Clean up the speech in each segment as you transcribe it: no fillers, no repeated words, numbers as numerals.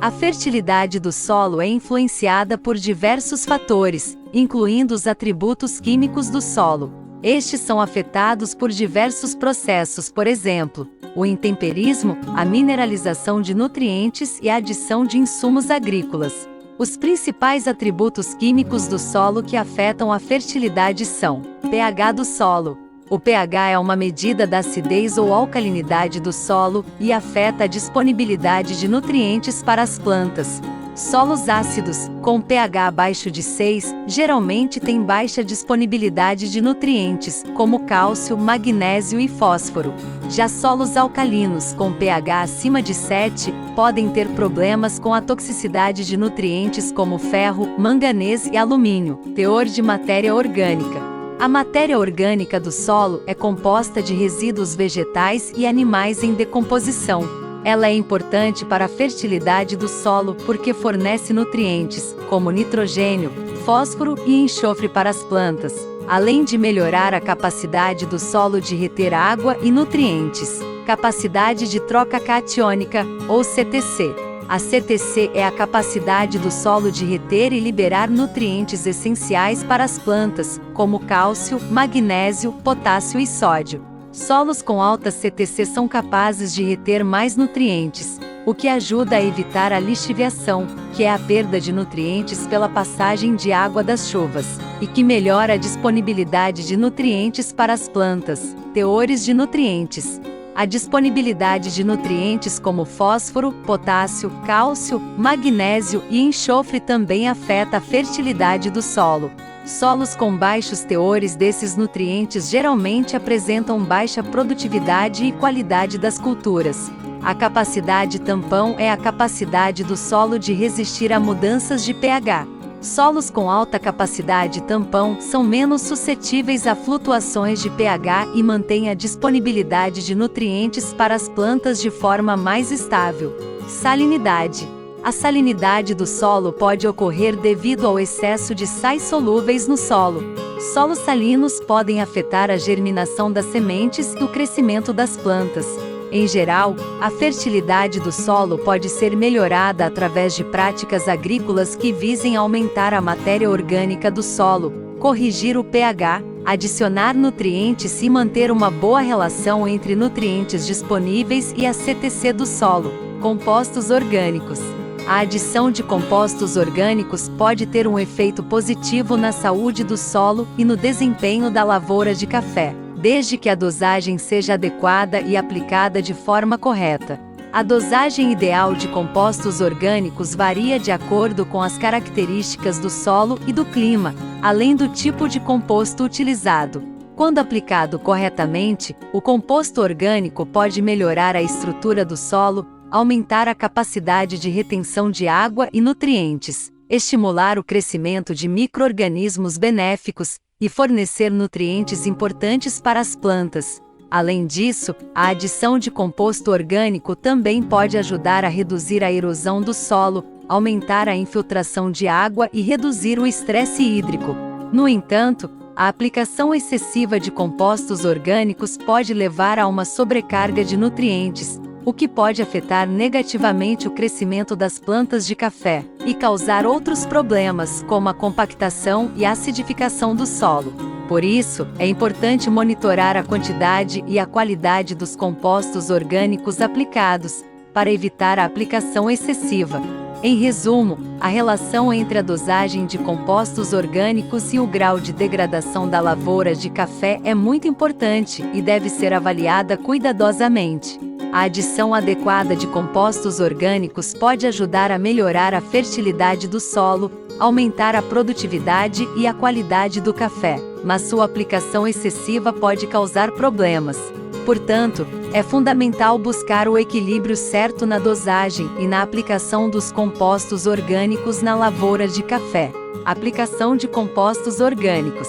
A fertilidade do solo é influenciada por diversos fatores, incluindo os atributos químicos do solo. Estes são afetados por diversos processos, por exemplo, o intemperismo, a mineralização de nutrientes e a adição de insumos agrícolas. Os principais atributos químicos do solo que afetam a fertilidade são: pH do solo. O pH é uma medida da acidez ou alcalinidade do solo e afeta a disponibilidade de nutrientes para as plantas. Solos ácidos, com pH abaixo de 6, geralmente têm baixa disponibilidade de nutrientes, como cálcio, magnésio e fósforo. Já solos alcalinos, com pH acima de 7, podem ter problemas com a toxicidade de nutrientes como ferro, manganês e alumínio. Teor de matéria orgânica. A matéria orgânica do solo é composta de resíduos vegetais e animais em decomposição. Ela é importante para a fertilidade do solo porque fornece nutrientes, como nitrogênio, fósforo e enxofre para as plantas, além de melhorar a capacidade do solo de reter água e nutrientes. Capacidade de troca catiônica, ou CTC. A CTC é a capacidade do solo de reter e liberar nutrientes essenciais para as plantas, como cálcio, magnésio, potássio e sódio. Solos com alta CTC são capazes de reter mais nutrientes, o que ajuda a evitar a lixiviação, que é a perda de nutrientes pela passagem de água das chuvas, e que melhora a disponibilidade de nutrientes para as plantas. Teores de nutrientes. A disponibilidade de nutrientes como fósforo, potássio, cálcio, magnésio e enxofre também afeta a fertilidade do solo. Solos com baixos teores desses nutrientes geralmente apresentam baixa produtividade e qualidade das culturas. A capacidade tampão é a capacidade do solo de resistir a mudanças de pH. Solos com alta capacidade tampão são menos suscetíveis a flutuações de pH e mantêm a disponibilidade de nutrientes para as plantas de forma mais estável. Salinidade. A salinidade do solo pode ocorrer devido ao excesso de sais solúveis no solo. Solos salinos podem afetar a germinação das sementes e o crescimento das plantas. Em geral, a fertilidade do solo pode ser melhorada através de práticas agrícolas que visem aumentar a matéria orgânica do solo, corrigir o pH, adicionar nutrientes e manter uma boa relação entre nutrientes disponíveis e a CTC do solo. Compostos orgânicos. A adição de compostos orgânicos pode ter um efeito positivo na saúde do solo e no desempenho da lavoura de café, desde que a dosagem seja adequada e aplicada de forma correta. A dosagem ideal de compostos orgânicos varia de acordo com as características do solo e do clima, além do tipo de composto utilizado. Quando aplicado corretamente, o composto orgânico pode melhorar a estrutura do solo, aumentar a capacidade de retenção de água e nutrientes, estimular o crescimento de micro-organismos benéficos e fornecer nutrientes importantes para as plantas. Além disso, a adição de composto orgânico também pode ajudar a reduzir a erosão do solo, aumentar a infiltração de água e reduzir o estresse hídrico. No entanto, a aplicação excessiva de compostos orgânicos pode levar a uma sobrecarga de nutrientes, o que pode afetar negativamente o crescimento das plantas de café e causar outros problemas, como a compactação e acidificação do solo. Por isso, é importante monitorar a quantidade e a qualidade dos compostos orgânicos aplicados, para evitar a aplicação excessiva. Em resumo, a relação entre a dosagem de compostos orgânicos e o grau de degradação da lavoura de café é muito importante e deve ser avaliada cuidadosamente. A adição adequada de compostos orgânicos pode ajudar a melhorar a fertilidade do solo, aumentar a produtividade e a qualidade do café, mas sua aplicação excessiva pode causar problemas. Portanto, é fundamental buscar o equilíbrio certo na dosagem e na aplicação dos compostos orgânicos na lavoura de café. Aplicação de compostos orgânicos.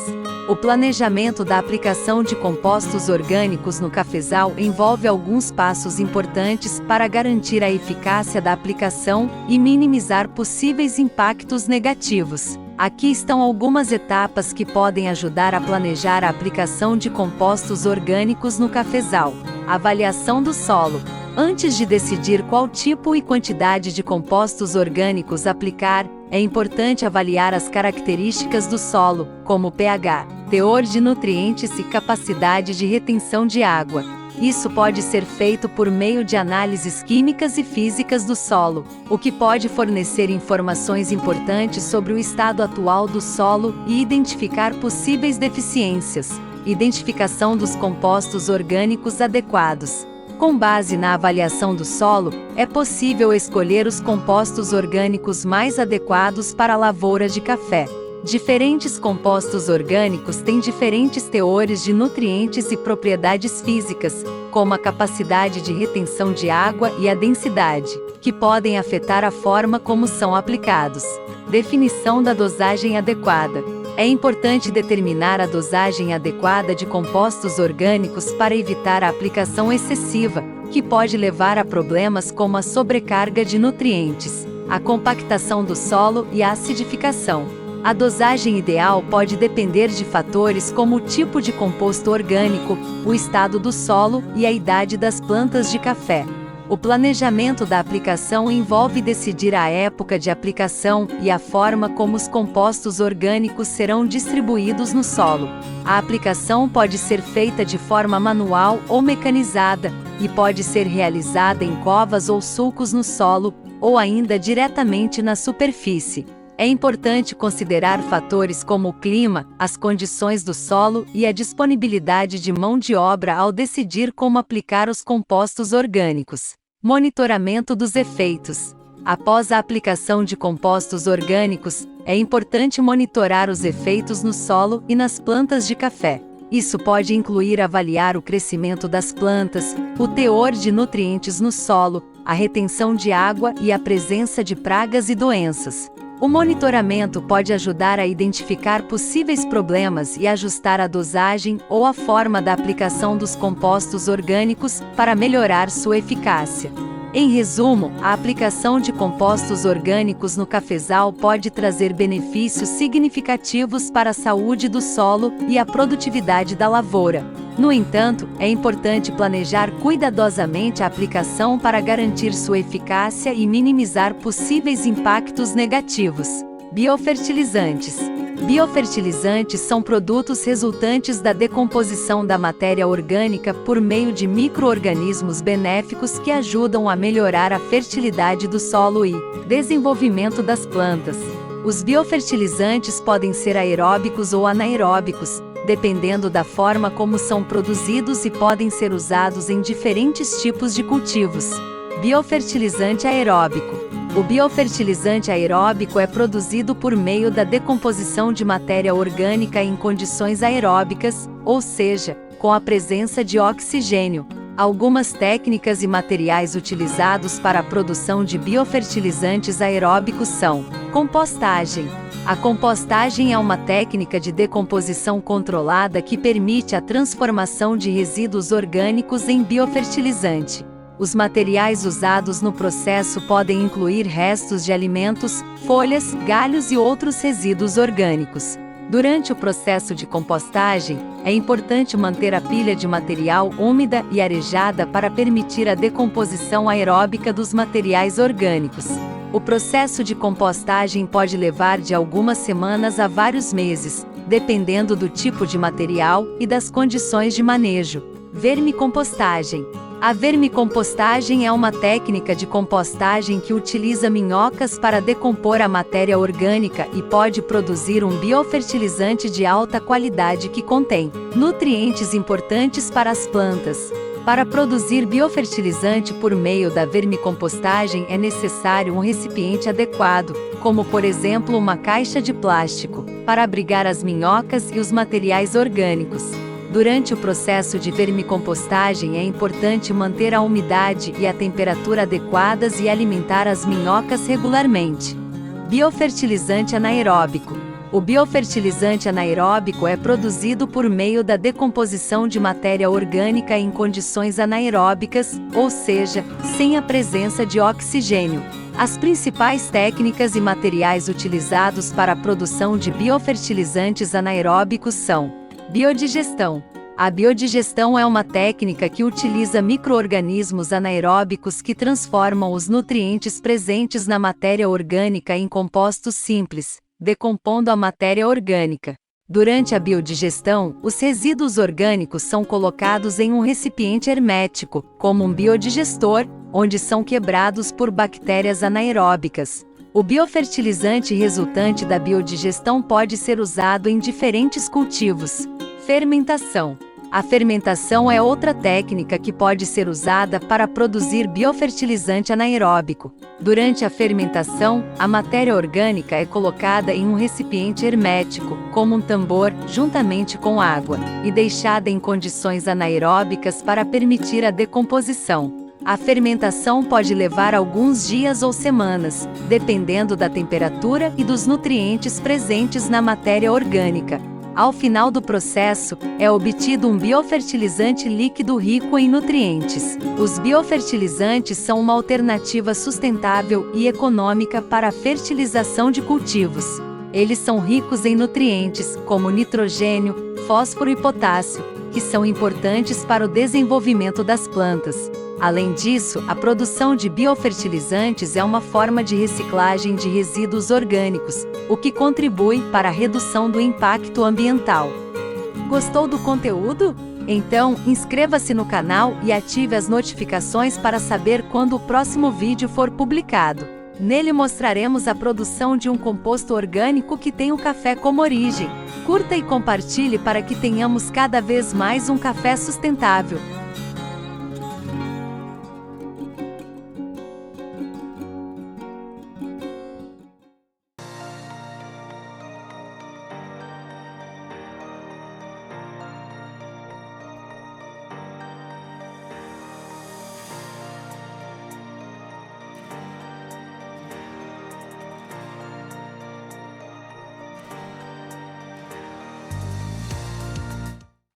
O planejamento da aplicação de compostos orgânicos no cafezal envolve alguns passos importantes para garantir a eficácia da aplicação e minimizar possíveis impactos negativos. Aqui estão algumas etapas que podem ajudar a planejar a aplicação de compostos orgânicos no cafezal. Avaliação do solo. Antes de decidir qual tipo e quantidade de compostos orgânicos aplicar, é importante avaliar as características do solo, como pH, teor de nutrientes e capacidade de retenção de água. Isso pode ser feito por meio de análises químicas e físicas do solo, o que pode fornecer informações importantes sobre o estado atual do solo e identificar possíveis deficiências. Identificação dos compostos orgânicos adequados. Com base na avaliação do solo, é possível escolher os compostos orgânicos mais adequados para a lavoura de café. Diferentes compostos orgânicos têm diferentes teores de nutrientes e propriedades físicas, como a capacidade de retenção de água e a densidade, que podem afetar a forma como são aplicados. Definição da dosagem adequada. É importante determinar a dosagem adequada de compostos orgânicos para evitar a aplicação excessiva, que pode levar a problemas como a sobrecarga de nutrientes, a compactação do solo e a acidificação. A dosagem ideal pode depender de fatores como o tipo de composto orgânico, o estado do solo e a idade das plantas de café. O planejamento da aplicação envolve decidir a época de aplicação e a forma como os compostos orgânicos serão distribuídos no solo. A aplicação pode ser feita de forma manual ou mecanizada, e pode ser realizada em covas ou sulcos no solo, ou ainda diretamente na superfície. É importante considerar fatores como o clima, as condições do solo e a disponibilidade de mão de obra ao decidir como aplicar os compostos orgânicos. Monitoramento dos efeitos. Após a aplicação de compostos orgânicos, é importante monitorar os efeitos no solo e nas plantas de café. Isso pode incluir avaliar o crescimento das plantas, o teor de nutrientes no solo, a retenção de água e a presença de pragas e doenças. O monitoramento pode ajudar a identificar possíveis problemas e ajustar a dosagem ou a forma da aplicação dos compostos orgânicos para melhorar sua eficácia. Em resumo, a aplicação de compostos orgânicos no cafezal pode trazer benefícios significativos para a saúde do solo e a produtividade da lavoura. No entanto, é importante planejar cuidadosamente a aplicação para garantir sua eficácia e minimizar possíveis impactos negativos. Biofertilizantes. Biofertilizantes são produtos resultantes da decomposição da matéria orgânica por meio de micro-organismos benéficos que ajudam a melhorar a fertilidade do solo e desenvolvimento das plantas. Os biofertilizantes podem ser aeróbicos ou anaeróbicos, dependendo da forma como são produzidos, e podem ser usados em diferentes tipos de cultivos. Biofertilizante aeróbico. O biofertilizante aeróbico é produzido por meio da decomposição de matéria orgânica em condições aeróbicas, ou seja, com a presença de oxigênio. Algumas técnicas e materiais utilizados para a produção de biofertilizantes aeróbicos são: compostagem. A compostagem é uma técnica de decomposição controlada que permite a transformação de resíduos orgânicos em biofertilizante. Os materiais usados no processo podem incluir restos de alimentos, folhas, galhos e outros resíduos orgânicos. Durante o processo de compostagem, é importante manter a pilha de material úmida e arejada para permitir a decomposição aeróbica dos materiais orgânicos. O processo de compostagem pode levar de algumas semanas a vários meses, dependendo do tipo de material e das condições de manejo. Vermicompostagem. A vermicompostagem é uma técnica de compostagem que utiliza minhocas para decompor a matéria orgânica e pode produzir um biofertilizante de alta qualidade que contém nutrientes importantes para as plantas. Para produzir biofertilizante por meio da vermicompostagem é necessário um recipiente adequado, como por exemplo uma caixa de plástico, para abrigar as minhocas e os materiais orgânicos. Durante o processo de vermicompostagem é importante manter a umidade e a temperatura adequadas e alimentar as minhocas regularmente. Biofertilizante anaeróbico. O biofertilizante anaeróbico é produzido por meio da decomposição de matéria orgânica em condições anaeróbicas, ou seja, sem a presença de oxigênio. As principais técnicas e materiais utilizados para a produção de biofertilizantes anaeróbicos são: biodigestão. A biodigestão é uma técnica que utiliza micro-organismos anaeróbicos que transformam os nutrientes presentes na matéria orgânica em compostos simples, decompondo a matéria orgânica. Durante a biodigestão, os resíduos orgânicos são colocados em um recipiente hermético, como um biodigestor, onde são quebrados por bactérias anaeróbicas. O biofertilizante resultante da biodigestão pode ser usado em diferentes cultivos. Fermentação. A fermentação é outra técnica que pode ser usada para produzir biofertilizante anaeróbico. Durante a fermentação, a matéria orgânica é colocada em um recipiente hermético, como um tambor, juntamente com água, e deixada em condições anaeróbicas para permitir a decomposição. A fermentação pode levar alguns dias ou semanas, dependendo da temperatura e dos nutrientes presentes na matéria orgânica. Ao final do processo, é obtido um biofertilizante líquido rico em nutrientes. Os biofertilizantes são uma alternativa sustentável e econômica para a fertilização de cultivos. Eles são ricos em nutrientes, como nitrogênio, fósforo e potássio, que são importantes para o desenvolvimento das plantas. Além disso, a produção de biofertilizantes é uma forma de reciclagem de resíduos orgânicos, o que contribui para a redução do impacto ambiental. Gostou do conteúdo? Então, inscreva-se no canal e ative as notificações para saber quando o próximo vídeo for publicado. Nele mostraremos a produção de um composto orgânico que tem o café como origem. Curta e compartilhe para que tenhamos cada vez mais um café sustentável.